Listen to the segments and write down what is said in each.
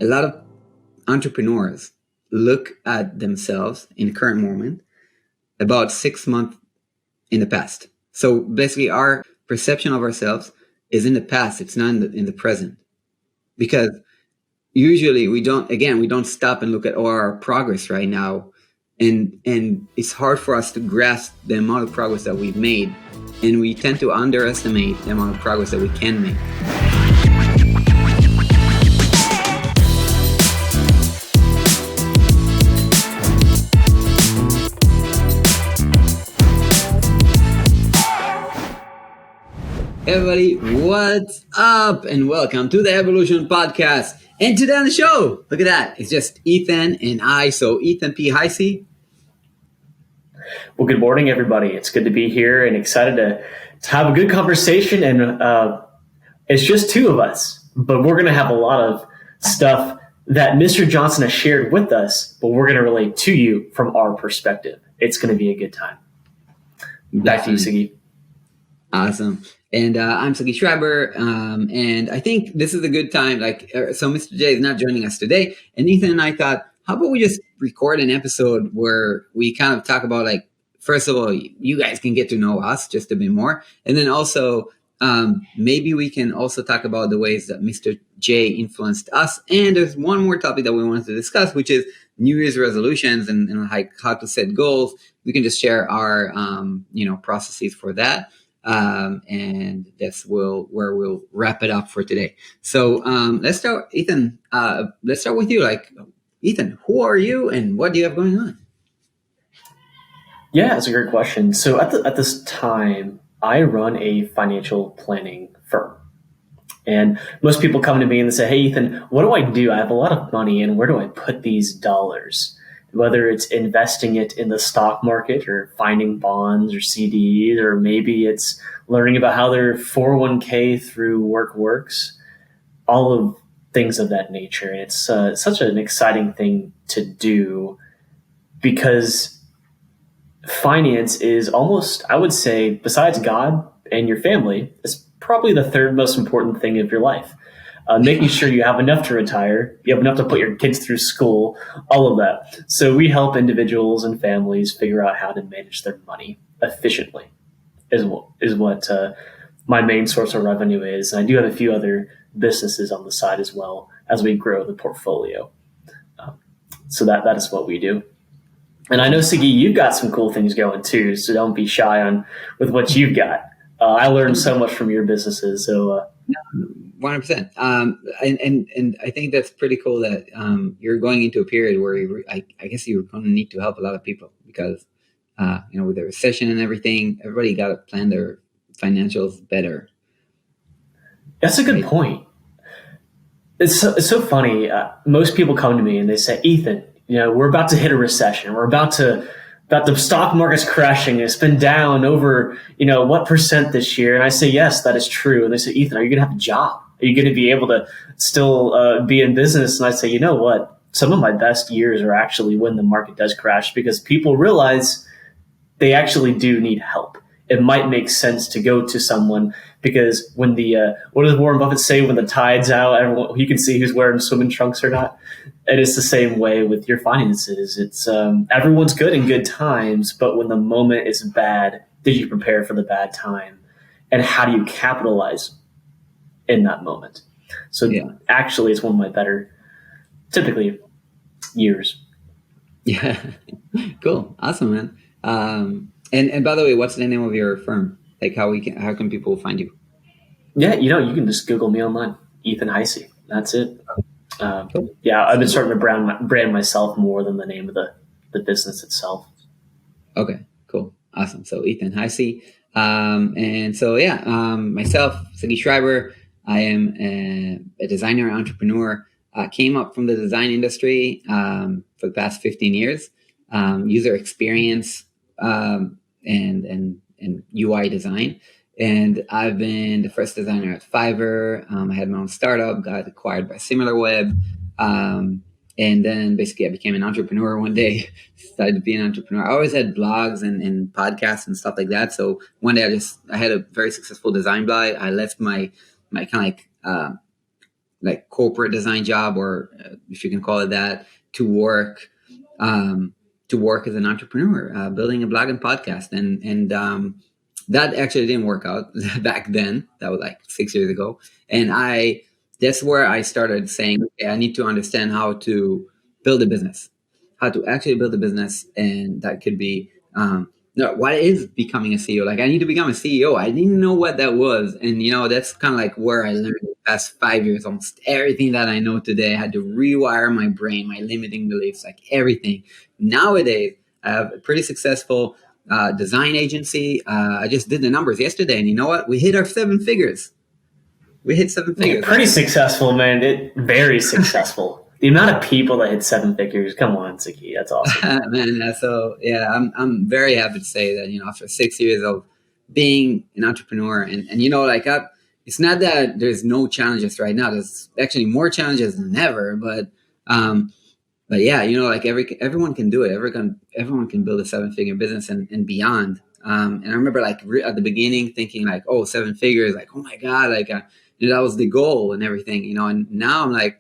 a lot of entrepreneurs look at themselves in the current moment about 6 months in the past. So basically, our perception of ourselves is in the past. It's not in the present, because usually we don't stop and look at our progress right now, and it's hard for us to grasp the amount of progress that we've made, and we tend to underestimate the amount of progress that we can make. Hey everybody, what's up? And welcome to the Evolution Podcast. And today on the show, look at that, it's just Ethan and I. So Ethan P. Heisey. Well, good morning, everybody. It's good to be here and excited to have a good conversation. And it's just two of us, but we're going to have a lot of stuff that Mr. Johnson has shared with us, but we're going to relate to you from our perspective. It's going to be a good time. Back to you, Siggy. Awesome. And I'm Siggy Schreiber, and I think this is a good time. So Mr. J is not joining us today, and Ethan and I thought, how about we just record an episode where we kind of talk about, like, first of all, you guys can get to know us just a bit more, and then also maybe we can also talk about the ways that Mr. J influenced us. And there's one more topic that we wanted to discuss, which is New Year's resolutions and like how to set goals. We can just share our processes for that. And that's where we'll wrap it up for today. So let's start, Ethan. Let's start with you. Like, Ethan, who are you and what do you have going on? Yeah, that's a great question. So at this time, I run a financial planning firm. And most people come to me and they say, hey, Ethan, what do I do? I have a lot of money, and where do I put these dollars? Whether it's investing it in the stock market or finding bonds or CDs, or maybe it's learning about how their 401k through work works, all of things of that nature. And it's such an exciting thing to do, because finance is almost, I would say, besides God and your family, is probably the third most important thing of your life. Making sure you have enough to retire, you have enough to put your kids through school, all of that. So we help individuals and families figure out how to manage their money efficiently is what my main source of revenue is. And I do have a few other businesses on the side as well as we grow the portfolio. So that is what we do. And I know, Siggy, you've got some cool things going too, so don't be shy with what you've got. I learned so much from your businesses, so... 100%. And I think that's pretty cool that you're going into a period where I guess you're going to need to help a lot of people, because with the recession and everything, everybody got to plan their financials better. That's a good point. It's so funny. Most people come to me and they say, Ethan, we're about to hit a recession. We're about the stock market's crashing. It's been down over, what percent this year? And I say, yes, that is true. And they say, Ethan, are you going to have a job? Are you going to be able to still be in business? And I say, you know what? Some of my best years are actually when the market does crash, because people realize they actually do need help. It might make sense to go to someone, because when what does Warren Buffett say? When the tide's out, you can see who's wearing swimming trunks or not. And it's the same way with your finances. It's everyone's good in good times, but when the moment is bad, did you prepare for the bad time? And how do you capitalize in that moment? So Actually, it's one of my better, typically, years. Yeah, cool, awesome, man. And by the way, what's the name of your firm? Like, how can people find you? Yeah, you can just Google me online, Ethan Heisey. That's it. Cool. Yeah, I've been starting to brand myself more than the name of the business itself. Okay, cool, awesome. So Ethan Heisey, and so myself, Siggy Schreiber. I am a designer and entrepreneur. I came up from the design industry for the past 15 years, user experience and UI design. And I've been the first designer at Fiverr. I had my own startup, got acquired by SimilarWeb. And then basically I became an entrepreneur one day, started to be an entrepreneur. I always had blogs and podcasts and stuff like that. So one day I had a very successful design blog. I left my kind of like like corporate design job, or if you can call it that, to work um, as an entrepreneur, building a blog and podcast, and that actually didn't work out back then. That was like 6 years ago, and that's where I started saying, okay, I need to understand how to build a business, how to actually build a business, and that could be no, what is becoming a CEO? Like, I need to become a CEO. I didn't know what that was, and that's kind of like where I learned the past 5 years. Almost everything that I know today, I had to rewire my brain, my limiting beliefs, like everything. Nowadays, I have a pretty successful design agency. I just did the numbers yesterday, and you know what? We hit our 7 figures. We hit 7 figures. Pretty successful, man. Very successful. The amount of people that hit 7 figures, come on, Sagi, that's awesome. Man, so yeah, I'm very happy to say that after 6 years of being an entrepreneur, and like it's not that there's no challenges right now. There's actually more challenges than ever, but yeah, like everyone can do it. Everyone can build a 7-figure business and beyond. And I remember like at the beginning thinking like, oh, 7 figures, like, oh my God, like that was the goal and everything, and now I'm like,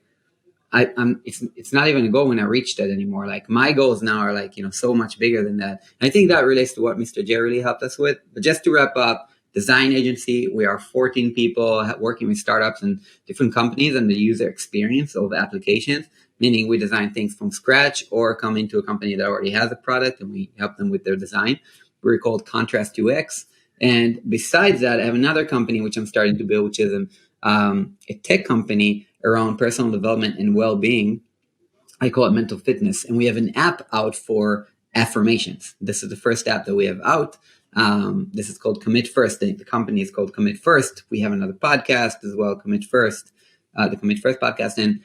it's not even a goal when I reach that anymore. Like my goals now are like, so much bigger than that. And I think that relates to what Mr. J really helped us with. But just to wrap up, design agency, we are 14 people working with startups and different companies and the user experience of applications, meaning we design things from scratch or come into a company that already has a product and we help them with their design. We're called Contrast UX. And besides that, I have another company which I'm starting to build, which is a tech company around personal development and well-being. I call it Mental Fitness. And we have an app out for affirmations. This is the first app that we have out. This is called Commit First. The company is called Commit First. We have another podcast as well, Commit First, the Commit First podcast. And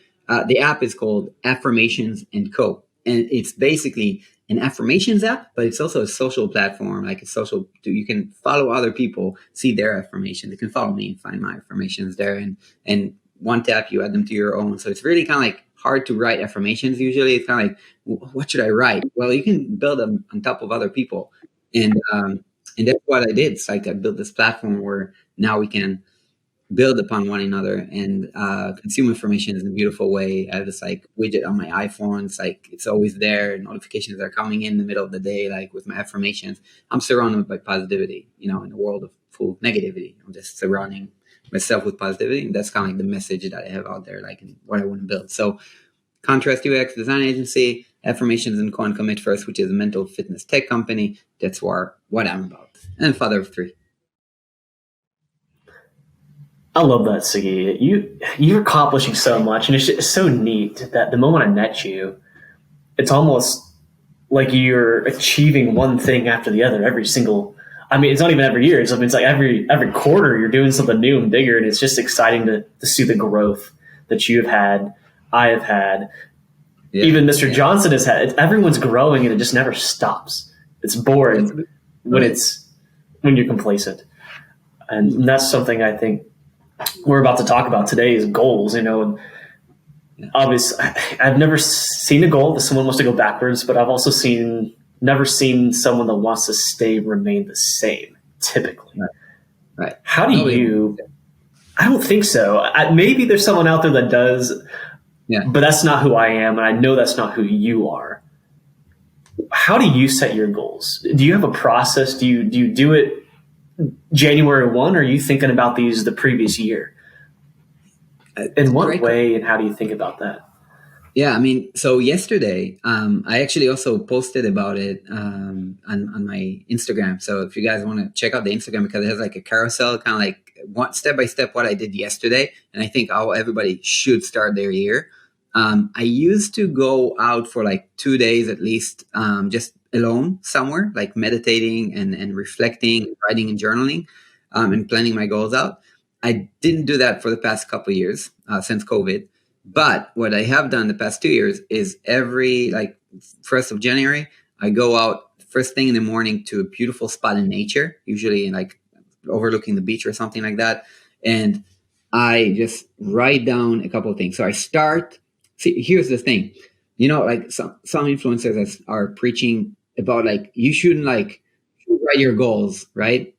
the app is called Affirmations & Co. And it's basically an affirmations app, but it's also a social platform. Like you can follow other people, see their affirmations. You can follow me and find my affirmations there. And one tap, you add them to your own. So it's really kind of like hard to write affirmations. Usually it's kind of like, what should I write? Well, you can build them on top of other people. And that's what I did. It's like I built this platform where now we can build upon one another and consume information in a beautiful way. I have this like widget on my iPhone. It's like it's always there. Notifications are coming in the middle of the day, like with my affirmations. I'm surrounded by positivity, in a world of full negativity. I'm just surrounding myself with positivity. And that's kind of like the message that I have out there, like in what I want to build. So Contrast UX design agency, Affirmations & Co. and Commit First, which is a mental fitness tech company. That's what I'm about. And father of 3. I love that, Sagi. You're accomplishing so much, and it's just so neat that the moment I met you, it's almost like you're achieving one thing after the other every single. I mean, it's not even every year. It's like every quarter you're doing something new and bigger, and it's just exciting to see the growth that you have had, I have had, even Mr. Johnson has had. Everyone's growing, and it just never stops. It's boring when you're complacent, and that's something I think we're about to talk about today is goals. Obviously, I've never seen a goal that someone wants to go backwards, but I've also never seen someone that wants to remain the same, typically. Right. How do you, I don't think so. Maybe there's someone out there that does, but that's not who I am. And I know that's not who you are. How do you set your goals? Do you have a process? Do you do it January 1, or are you thinking about these the previous year? In what way and how do you think about that? Yeah, I mean, so yesterday, I actually also posted about it on my Instagram. So if you guys want to check out the Instagram, because it has like a carousel, kind of like step by step what I did yesterday. And I think how everybody should start their year. I used to go out for like 2 days at least, just alone somewhere, like meditating and reflecting, writing and journaling, and planning my goals out. I didn't do that for the past couple of years since COVID. But what I have done the past 2 years is every 1st of January, I go out first thing in the morning to a beautiful spot in nature, usually like overlooking the beach or something like that. And I just write down a couple of things. So I start. See, here's the thing, like some influencers are preaching about like you shouldn't write your goals, right?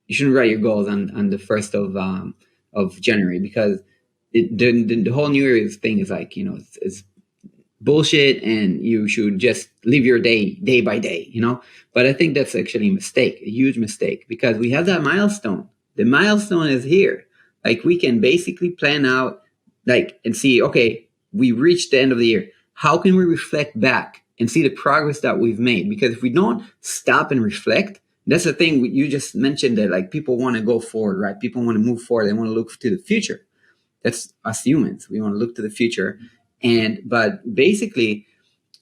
You shouldn't write your goals on the 1st of January because the whole New Year's thing is like, it's bullshit, and you should just live your day by day, But I think that's actually a mistake, a huge mistake, because we have that milestone. The milestone is here. Like, we can basically plan out, like, and see, okay, we reached the end of the year. How can we reflect back and see the progress that we've made? Because if we don't stop and reflect, that's the thing you just mentioned, that like people want to go forward, right? People want to move forward. They want to look to the future. That's us humans. We want to look to the future. But basically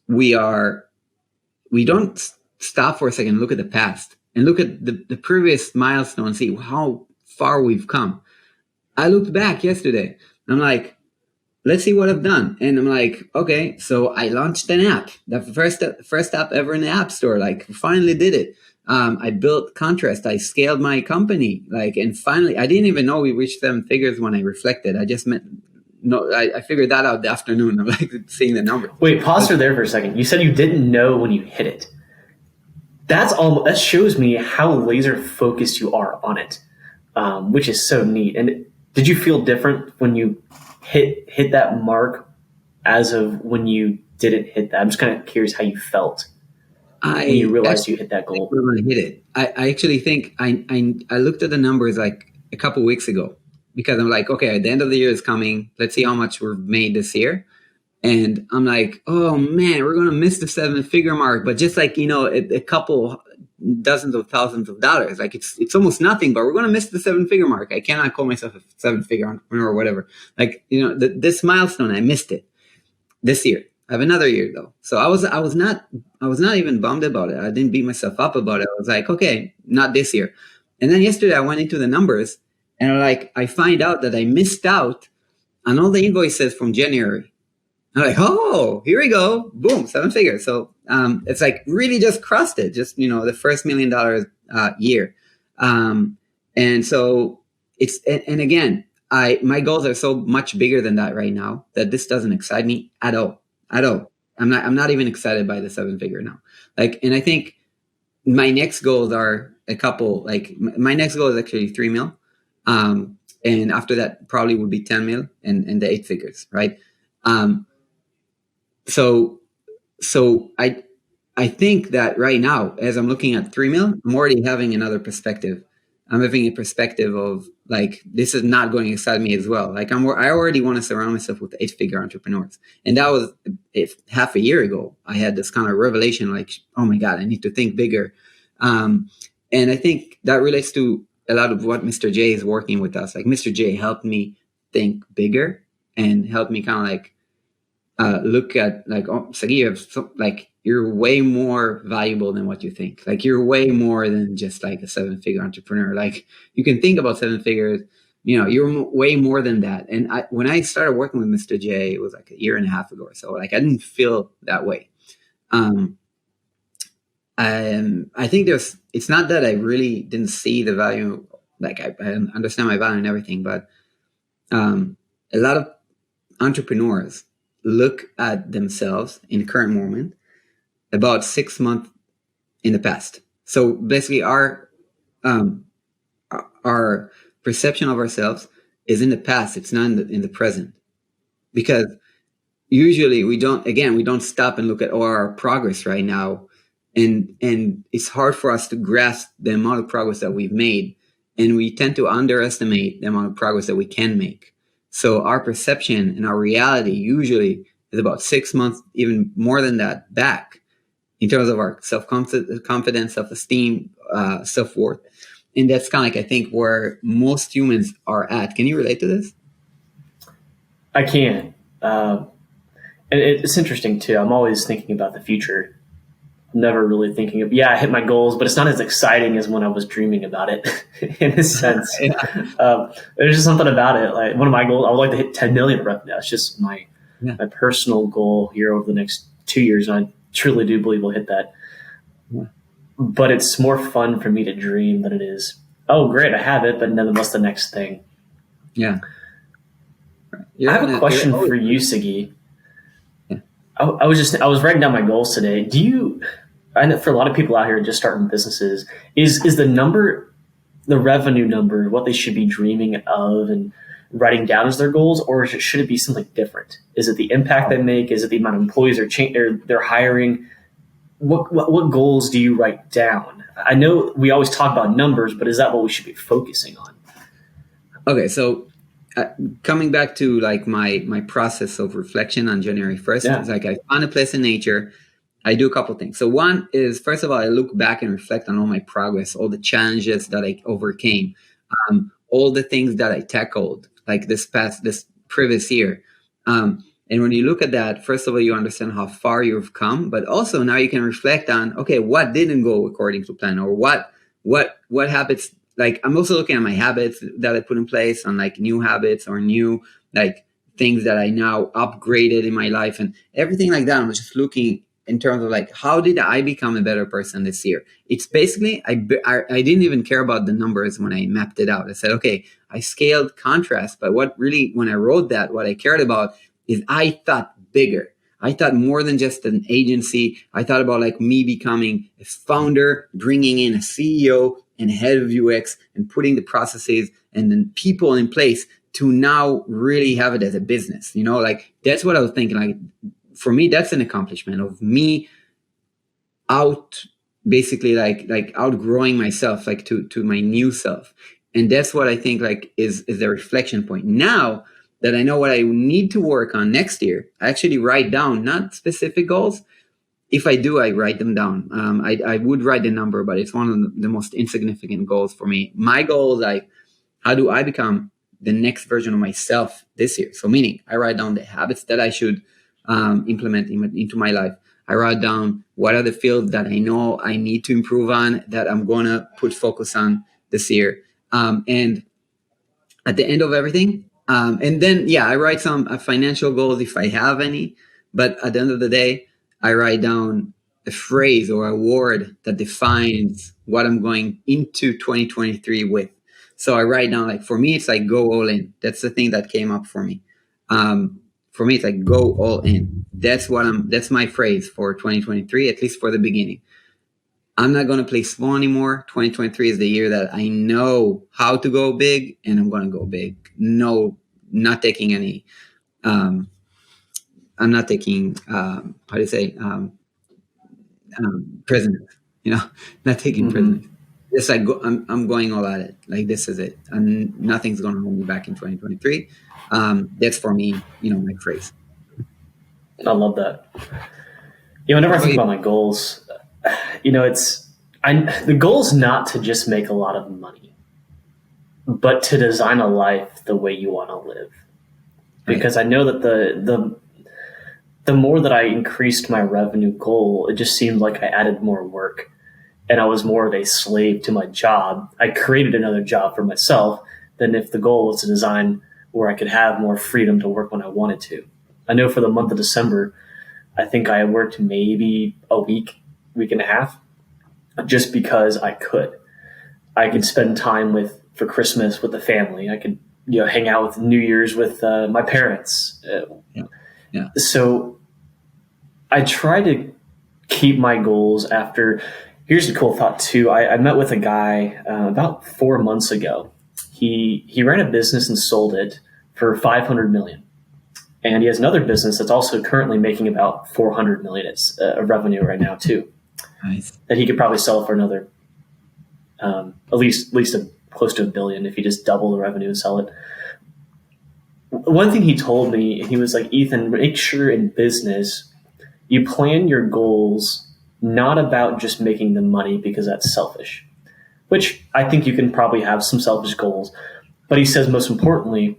we don't stop for a second, look at the past and look at the previous milestone and see how far we've come. I looked back yesterday. I'm like, let's see what I've done. And I'm like, okay, so I launched an app, the first app ever in the App Store. Like, finally did it. I built Contrast. I scaled my company. Like, and finally, I didn't even know we reached 7 figures when I reflected. I figured that out the afternoon. I'm like seeing the number. Wait, pause her there for a second. You said you didn't know when you hit it. That shows me how laser focused you are on it, which is so neat. And did you feel different when you hit that mark as of when you didn't hit that? I'm just kind of curious how you felt when you realized you hit that goal. When I hit it, I actually think I looked at the numbers like a couple weeks ago, because I'm like, okay, the end of the year is coming. Let's see how much we've made this year. And I'm like, oh man, we're going to miss the 7-figure mark. But just like, a couple dozens of thousands of dollars, like it's almost nothing, but we're going to miss the 7-figure mark. I cannot call myself a 7-figure entrepreneur or whatever. Like, this milestone, I missed it this year. I have another year though. So I was not even bummed about it. I didn't beat myself up about it. I was like, okay, not this year. And then yesterday I went into the numbers, and I find out that I missed out on all the invoices from January. I'm like, oh, here we go. Boom, 7 figures. So it's like really just crossed it, just, the first $1 million year. And so and again, my goals are so much bigger than that right now that this doesn't excite me at all. I'm not even excited by the 7-figure now. Like, and I think my next goals are a couple, like my next goal is actually 3 mil. And after that probably would be 10 mil and the 8 figures. Right. So I think that right now, as I'm looking at 3 mil, I'm already having another perspective. I'm having a perspective of like, this is not going to excite me as well. Like I already want to surround myself with 8-figure entrepreneurs. And that was half a year ago, I had this kind of revelation, like, oh my God, I need to think bigger. And I think that relates to a lot of what Mr. J is working with us. Like Mr. J helped me think bigger and helped me kind of like, look at like, oh, Sagi, you have you're way more valuable than what you think. Like you're way more than just like a 7-figure entrepreneur. Like you can think about 7 figures, you're way more than that. And when I started working with Mr. J, it was like a year and a half ago or so. Like I didn't feel that way. I think it's not that I really didn't see the value. Like I understand my value and everything, but a lot of entrepreneurs look at themselves in the current moment about 6 months in the past. So basically our perception of ourselves is in the past. It's not in the present, because usually we don't stop and look at our progress right now. And it's hard for us to grasp the amount of progress that we've made. And we tend to underestimate the amount of progress that we can make. So our perception and our reality usually is about 6 months, even more than that, back in terms of our self-confidence, self-esteem, self-worth. And that's kind of like, I think, where most humans are at. Can you relate to this? I can. And it's interesting too. I'm always thinking about the future. I'm never really thinking of, I hit my goals, but it's not as exciting as when I was dreaming about it in a sense. There's just something about it. Like one of my goals, I would like to hit 10 million revenue. It's just my personal goal here over the next 2 years. And I truly do believe we'll hit that. Yeah. But it's more fun for me to dream than it is, oh, great, I have it, but then what's the next thing? Yeah. I have a question for you, Sagi. Yeah. I was writing down my goals today. I know for a lot of people out here just starting businesses, is the revenue number, what they should be dreaming of, and writing down as their goals, or should it be something different? Is it the impact they make? Is it the amount of employees they're hiring? What goals do you write down? I know we always talk about numbers, but is that what we should be focusing on? Okay, so coming back to like my process of reflection on January 1st, it's like I found a place in nature. I do a couple things. So one is, first of all, I look back and reflect on all my progress, all the challenges that I overcame, all the things that I tackled, like this previous year. And when you look at that, first of all, you understand how far you've come, but also now you can reflect on, okay, what didn't go according to plan, or what habits. Like I'm also looking at my habits that I put in place, on like new habits or new like things that I now upgraded in my life and everything like that. I'm just looking in terms of like, how did I become a better person this year? It's basically, I didn't even care about the numbers when I mapped it out. I said, okay, I scaled contrast, but what really, when I wrote that, what I cared about is I thought bigger. I thought more than just an agency. I thought about like me becoming a founder, bringing in a CEO and a head of UX and putting the processes and then people in place to now really have it as a business. You know, like that's what I was thinking. Like for me, that's an accomplishment of me basically like outgrowing myself, like to my new self. And that's what I think like is the reflection point. Now that I know what I need to work on next year, I actually write down not specific goals. If I do, I write them down. I would write the number, but it's one of the most insignificant goals for me. My goal is like, how do I become the next version of myself this year? So meaning I write down the habits that I should implement into my life. I write down what are the fields that I know I need to improve on, that I'm going to put focus on this year. And at the end of everything, and then, I write some financial goals if I have any. But at the end of the day, I write down a phrase or a word that defines what I'm going into 2023 with. So I write down, like, for me, it's like go all in. That's the thing that came up for me. For me, it's like go all in. That's my phrase for 2023, at least for the beginning. I'm not going to play small anymore. 2023 is the year that I know how to go big, and I'm going to go big. No, not taking any, I'm not taking, prisoners, not taking prisoners. Just like I'm going all at it. Like this is it. And nothing's going to hold me back in 2023. That's for me, my phrase. I love that. Whenever I think about my goals, the goal is not to just make a lot of money, but to design a life the way you want to live. Because I know that the more that I increased my revenue goal, it just seemed like I added more work and I was more of a slave to my job. I created another job for myself than if the goal was to design where I could have more freedom to work when I wanted to. I know for the month of December, I think I worked maybe a week and a half, just because I could. I could spend time for Christmas with the family. I could, hang out with New Year's with my parents. So I try to keep my goals after. Here's a cool thought too. I met with a guy about 4 months ago. He ran a business and sold it for $500 million. And he has another business that's also currently making about $400 million of revenue right now too. Nice. That he could probably sell for another, at least close to $1 billion if he just double the revenue and sell it. One thing he told me, he was like, Ethan, make sure in business you plan your goals not about just making the money, because that's selfish. Which I think you can probably have some selfish goals, but he says most importantly,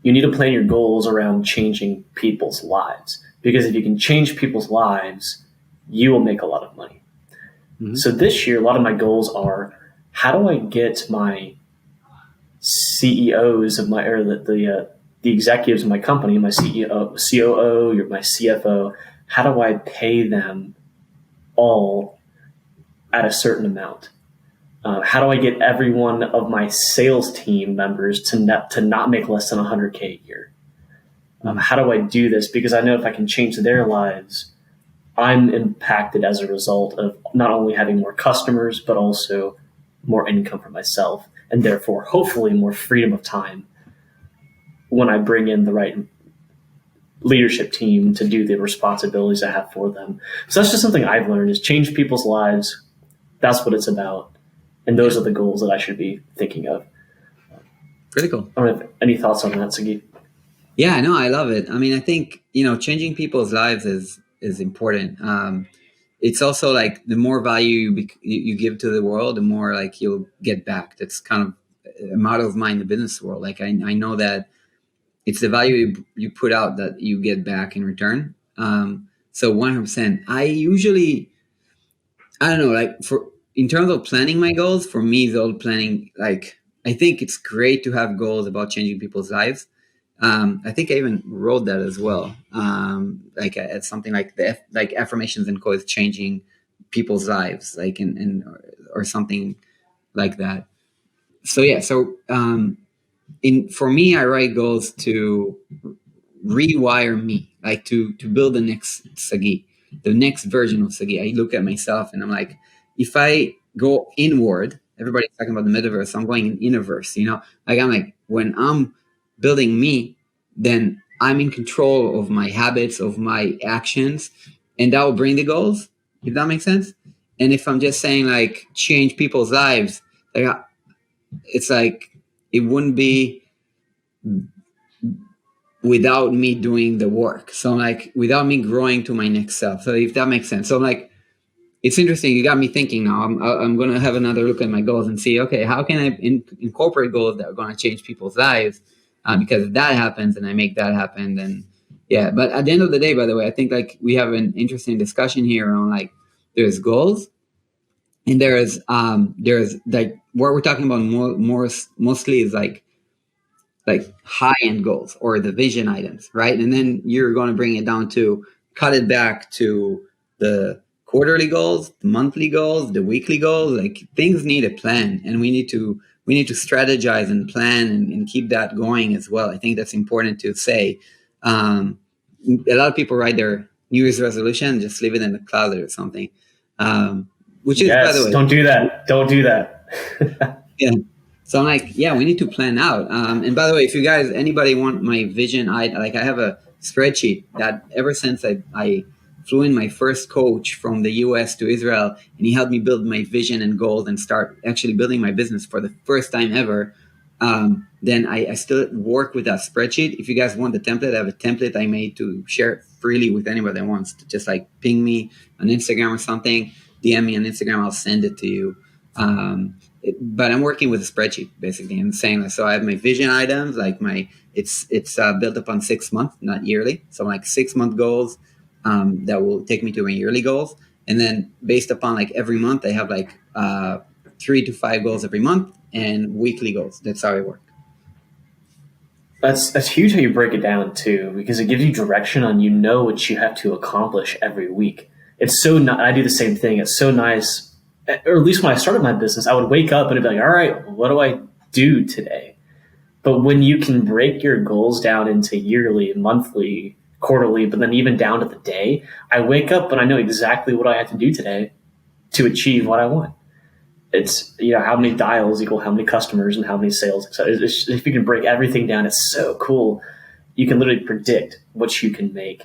you need to plan your goals around changing people's lives, because if you can change people's lives, you will make a lot of money. Mm-hmm. So this year, a lot of my goals are, how do I get my CEOs of the executives of my company, my CEO, COO, my CFO, how do I pay them all at a certain amount? How do I get every one of my sales team members to not make less than $100K a year? How do I do this? Because I know if I can change their lives, I'm impacted as a result of not only having more customers, but also more income for myself, and therefore hopefully more freedom of time when I bring in the right leadership team to do the responsibilities I have for them. So that's just something I've learned is change people's lives. That's what it's about. And those are the goals that I should be thinking of. Pretty cool. I don't have any thoughts on that, Sagi. Yeah, no, I love it. I mean, I think, changing people's lives is important. It's also like the more value you give to the world, the more like you'll get back. That's kind of a motto of mine in the business world. Like I know that it's the value you put out that you get back in return. So 100%. I don't know, like in terms of planning my goals, for me, it's all planning. Like, I think it's great to have goals about changing people's lives. I think I even wrote that as well. Like it's something like like affirmations and quotes changing people's lives, like or something like that. So yeah, for me, I write goals to rewire me, like to build the next Sagi, the next version of Sagi. I look at myself and I'm like, if I go inward, everybody's talking about the metaverse. I'm going in innerverse, like I'm like, when I'm building me, then I'm in control of my habits, of my actions, and that will bring the goals, if that makes sense. And if I'm just saying like change people's lives, like it's like it wouldn't be without me doing the work. So I'm like, without me growing to my next self. So if that makes sense. So I'm like, it's interesting. You got me thinking now. I'm going to have another look at my goals and see, okay, how can I incorporate goals that are going to change people's lives? Because if that happens and I make that happen, then yeah. But at the end of the day, by the way, I think like we have an interesting discussion here on like there's goals and there's like what we're talking about mostly is like high-end goals or the vision items, right? And then you're going to bring it down to cut it back to the quarterly goals, the monthly goals, the weekly goals. Like things need a plan, and we need to strategize and plan and keep that going as well. I think that's important to say. A lot of people write their New Year's resolution, just leave it in the closet or something. Which is, by the way, don't do that. Don't do that. Yeah. So I'm like, yeah, we need to plan out. And by the way, if you guys, anybody want my vision, I have a spreadsheet that ever since I flew in my first coach from the US to Israel, and he helped me build my vision and goals and start actually building my business for the first time ever. Then I still work with that spreadsheet. If you guys want the template, I have a template I made to share it freely with anybody that wants to just like ping me on Instagram or something, DM me on Instagram, I'll send it to you. But I'm working with a spreadsheet basically and saying, so I have my vision items, like it's built upon 6 months, not yearly. So like 6 month goals, that will take me to my yearly goals. And then based upon like every month, I have like 3 to 5 goals every month and weekly goals. That's how I work. That's huge how you break it down too, because it gives you direction on, what you have to accomplish every week. It's so I do the same thing. It's so nice. Or at least when I started my business, I would wake up and it'd be like, all right, what do I do today? But when you can break your goals down into yearly, monthly, quarterly, but then even down to the day, I wake up and I know exactly what I have to do today to achieve what I want. It's, how many dials equal how many customers and how many sales. So if you can break everything down, it's so cool. You can literally predict what you can make.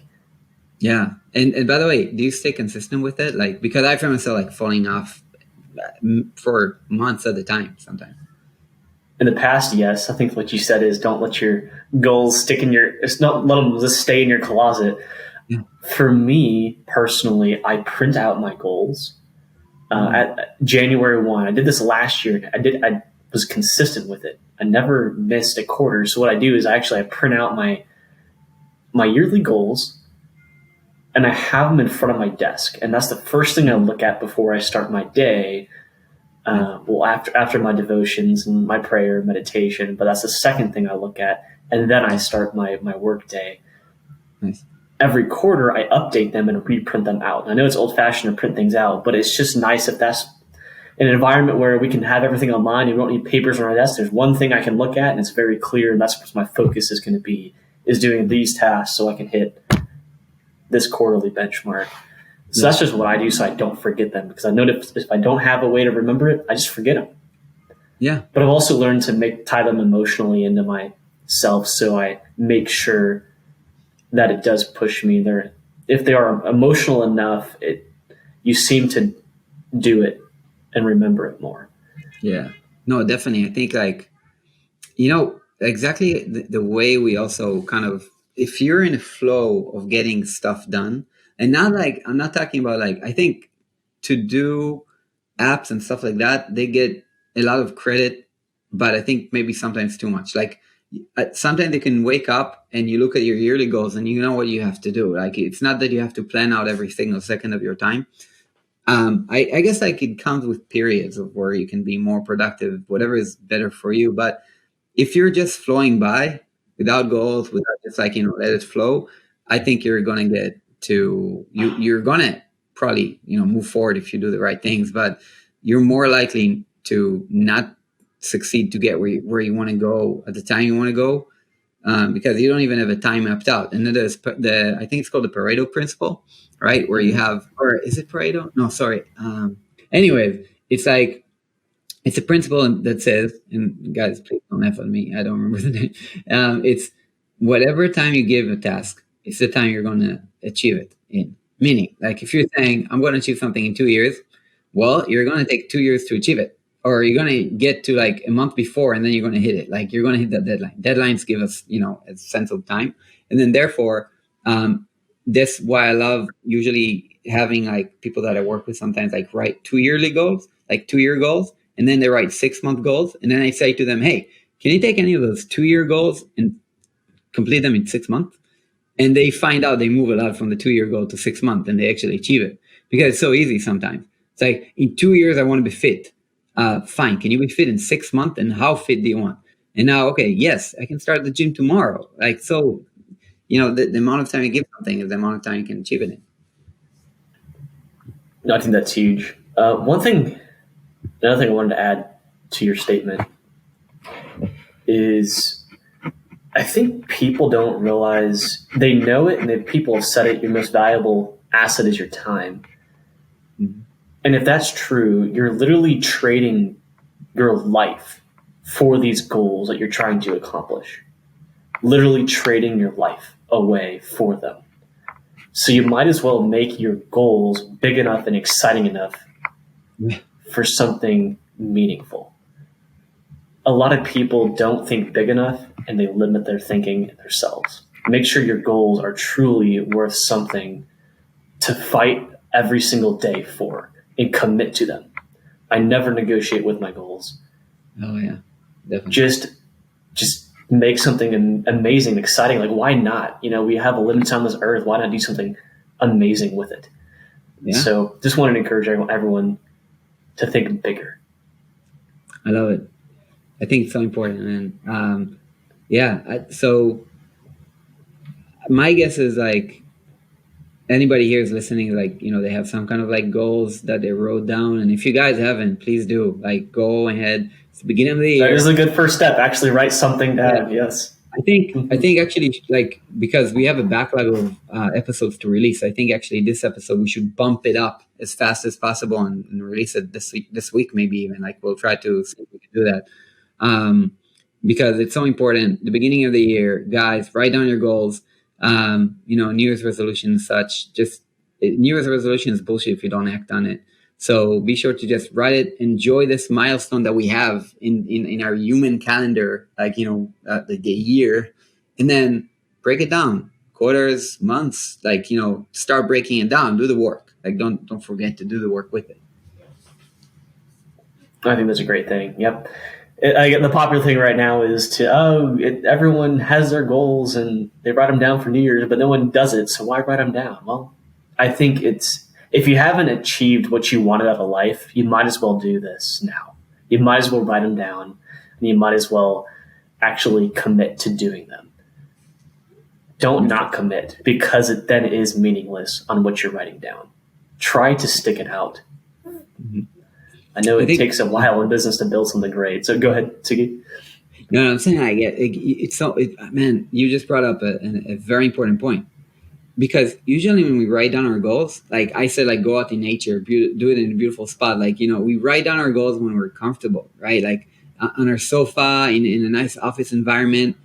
Yeah. And by the way, do you stay consistent with it? Like, because I find myself like falling off for months at a time sometimes. In the past, yes. I think what you said is don't let your goals stick in it's not let them just stay in your closet. Yeah. For me personally, I print out my goals at January 1. I did this last year. I was consistent with it. I never missed a quarter. So what I do is I print out my yearly goals and I have them in front of my desk. And that's the first thing I look at before I start my day. After my devotions and my prayer, meditation, but that's the second thing I look at. And then I start my work day. Nice. Every quarter, I update them and reprint them out. I know it's old fashioned to print things out, but it's just nice if that's in an environment where we can have everything online. You don't need papers on our desk. There's one thing I can look at and it's very clear. And that's what my focus is going to be, is doing these tasks so I can hit this quarterly benchmark. So that's just what I do so I don't forget them, because I know that if I don't have a way to remember it, I just forget them. Yeah. But I've also learned to tie them emotionally into my self, so I make sure that it does push me there. If they are emotional enough, you seem to do it and remember it more. Yeah. No, definitely. I think like, exactly the way we also kind of, if you're in a flow of getting stuff done, and not like, I'm not talking about like, I think to do apps and stuff like that, they get a lot of credit, but I think maybe sometimes too much. Like sometimes you can wake up and you look at your yearly goals and you know what you have to do. Like it's not that you have to plan out every single second of your time. I guess like it comes with periods of where you can be more productive, whatever is better for you. But if you're just flowing by without goals, without just like, let it flow, I think you're going to get to, you're going to probably, move forward if you do the right things, but you're more likely to not succeed to get where you want to go at the time you want to go. Because you don't even have a time mapped out. And there's I think it's called the Pareto principle, right? Where you have, or is it Pareto? No, sorry. Anyways, it's like, it's a principle that says, and guys, please don't F on me, I don't remember the name. It's whatever time you give a task, it's the time you're going to achieve it in. Meaning, like if you're saying, I'm going to achieve something in 2 years, well, you're going to take 2 years to achieve it. Or you're going to get to like a month before and then you're going to hit it. Like you're going to hit that deadline. Deadlines give us, a sense of time. And then therefore, that's why I love usually having like people that I work with sometimes like write 2 yearly goals, like 2 year goals. And then they write 6 month goals. And then I say to them, hey, can you take any of those 2 year goals and complete them in 6 months? And they find out they move a lot from the 2 year goal to 6 months and they actually achieve it because it's so easy sometimes. It's like in 2 years, I want to be fit. Fine. Can you be fit in 6 months? And how fit do you want? And now, okay, yes, I can start the gym tomorrow. Like, so, the amount of time you give something is the amount of time you can achieve it in. No, I think that's huge. Another thing I wanted to add to your statement is I think people don't realize, they know it, and people have said it, your most valuable asset is your time. Mm-hmm. And if that's true, you're literally trading your life for these goals that you're trying to accomplish. Literally trading your life away for them. So you might as well make your goals big enough and exciting enough for something meaningful. A lot of people don't think big enough and they limit their thinking themselves. Make sure your goals are truly worth something to fight every single day for and commit to them. I never negotiate with my goals. Oh yeah, definitely. Just make something amazing, exciting. Like, why not? We have a limited time on this earth. Why not do something amazing with it? Yeah. So just wanted to encourage everyone to think bigger. I love it. I think it's so important. And so my guess is like, anybody here is listening, like, they have some kind of like goals that they wrote down. And if you guys haven't, please do, like, go ahead. It's the beginning of the year. That is a good first step. Actually write something down. Yeah. Yes. I think actually, like, because we have a backlog of episodes to release, I think actually this episode, we should bump it up as fast as possible and release it this week, maybe even. Like, we'll try to see if we can do that. Because it's so important. The beginning of the year, guys, write down your goals. New Year's resolution and such. Just New Year's resolution is bullshit if you don't act on it. So be sure to just write it. Enjoy this milestone that we have in our human calendar, like the year, and then break it down, quarters, months. Like start breaking it down. Do the work. Like don't forget to do the work with it. I think that's a great thing. Yep. The popular thing right now is everyone has their goals and they write them down for New Year's, but no one does it. So why write them down? Well, I think if you haven't achieved what you wanted out of life, you might as well do this now. You might as well write them down, and you might as well actually commit to doing them. Don't not commit, because it then is meaningless on what you're writing down. Try to stick it out. Mm-hmm. I know it takes a while in business to build something great. So go ahead, Sigi. No, I'm saying I get it. Man, you just brought up a very important point, because usually when we write down our goals, like I said, like go out in nature, do it in a beautiful spot. Like, we write down our goals when we're comfortable, right? Like on our sofa in a nice office environment.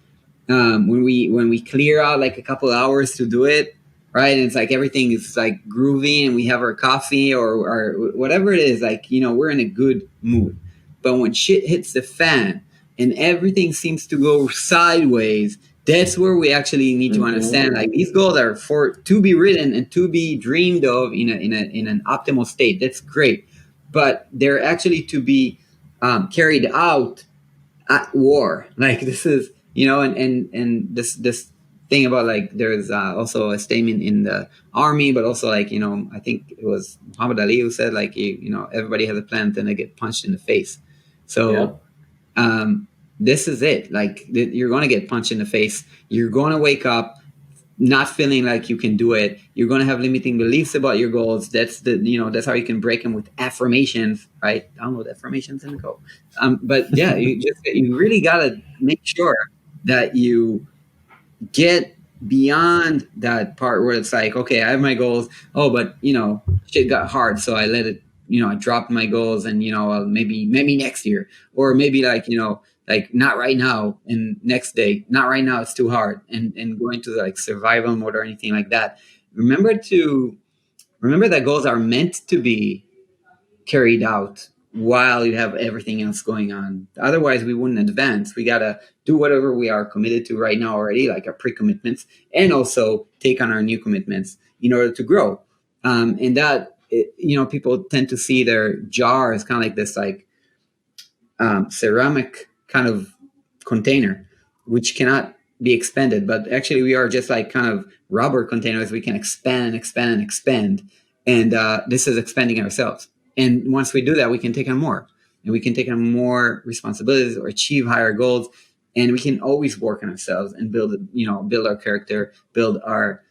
when we clear out like a couple hours to do it, right? And it's like everything is like groovy, and we have our coffee or whatever it is, like, we're in a good mood. But when shit hits the fan and everything seems to go sideways, that's where we actually need to understand, like, these goals are to be written and to be dreamed of in an optimal state. That's great, but they're actually to be carried out at war. Like, this is, and this thing about, like, there's also a statement in the army, but also, like, I think it was Muhammad Ali who said, like, everybody has a plan, then they get punched in the face. So this is it. Like, you're going to get punched in the face. You're going to wake up not feeling like you can do it. You're going to have limiting beliefs about your goals. That's that's how you can break them with affirmations, right? Download affirmations and go. But yeah, you really got to make sure that you get beyond that part where it's like, okay, I have my goals. Oh, but shit got hard, so I let it. I dropped my goals, and maybe next year, or maybe like not right now, and next day, not right now, it's too hard, and going to like survival mode or anything like that. Remember that goals are meant to be carried out while you have everything else going on. Otherwise, we wouldn't advance. We got to do whatever we are committed to right now already, like our pre-commitments, and also take on our new commitments in order to grow. And that, people tend to see their jar as kind of like this, like, ceramic kind of container, which cannot be expanded. But actually, we are just like kind of rubber containers. We can expand and expand and expand. And this is expanding ourselves. And once we do that, we can take on more, and we can take on more responsibilities or achieve higher goals. And we can always work on ourselves and build our character, build our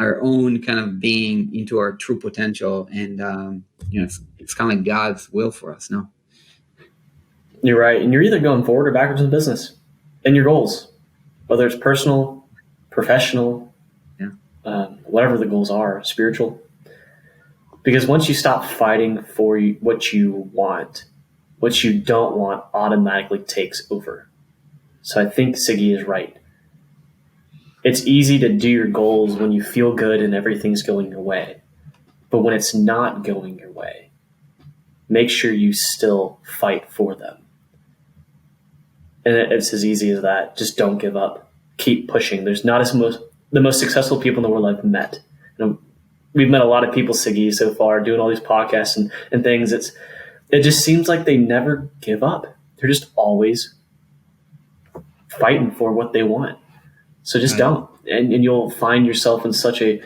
own kind of being into our true potential. And, it's kind of like God's will for us. No? You're right. And you're either going forward or backwards in business and your goals, whether it's personal, professional, whatever the goals are, spiritual. Because once you stop fighting for what you want, what you don't want automatically takes over. So I think Siggy is right. It's easy to do your goals when you feel good and everything's going your way. But when it's not going your way, make sure you still fight for them. And it's as easy as that. Just don't give up. Keep pushing. There's not the most successful people in the world I've met. We've met a lot of people, Siggy, so far, doing all these podcasts and things. It just seems like they never give up. They're just always fighting for what they want. So just don't. And you'll find yourself in such a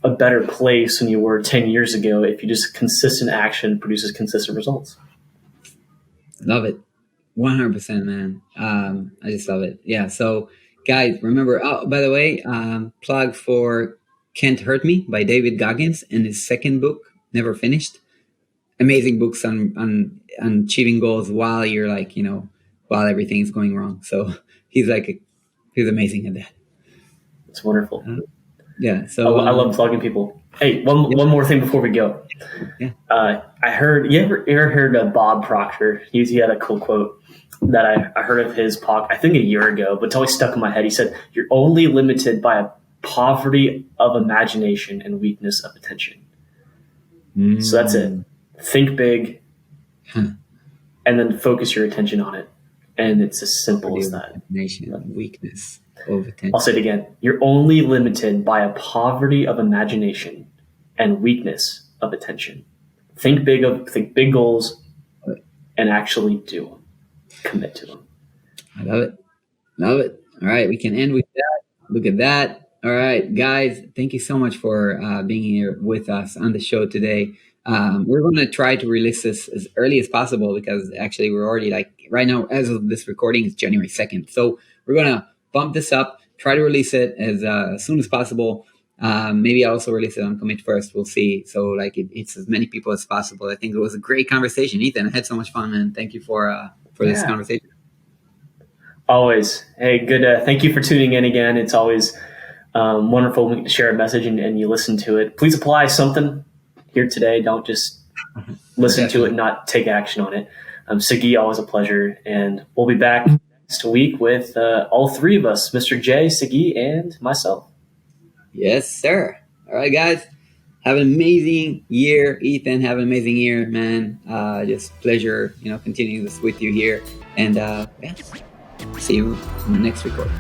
better place than you were 10 years ago if you just consistent action produces consistent results. Love it. 100%, man. I just love it. Yeah. So, guys, remember, by the way, plug for Can't Hurt Me by David Goggins and his second book, Never Finished. Amazing books on achieving goals while you're like, while everything is going wrong. So he's amazing at that. It's wonderful. Yeah. So I love plugging people. Hey, one more thing before we go. Yeah. I heard, you ever heard of Bob Proctor? He had a cool quote that I heard of his I think a year ago, but it's always stuck in my head. He said, "You're only limited by a poverty of imagination and weakness of attention." So that's it. Think big, and then focus your attention on it. And it's as simple as that. Imagination and weakness of attention. I'll say it again. You're only limited by a poverty of imagination and weakness of attention. Think big goals, and actually do them. Commit to them. I love it. Love it. All right, we can end with that. Look at that. All right, guys, thank you so much for being here with us on the show today. We're going to try to release this as early as possible because actually we're already right now, as of this recording, it's January 2nd. So we're going to bump this up, try to release it as soon as possible. Maybe I'll also release it on Commit First. We'll see. So it's as many people as possible. I think it was a great conversation. Ethan, I had so much fun, man. Thank you for this conversation. Always. Hey, good. Thank you for tuning in again. It's always wonderful when we share a message and you listen to it. Please apply something here today. Don't just listen to it and not take action on it. Siggy, always a pleasure. And we'll be back next week with all three of us, Mr. J, Sagi, and myself. Yes, sir. All right, guys. Have an amazing year, Ethan. Have an amazing year, man. Just pleasure, continuing this with you here. And yeah, see you in the next recording.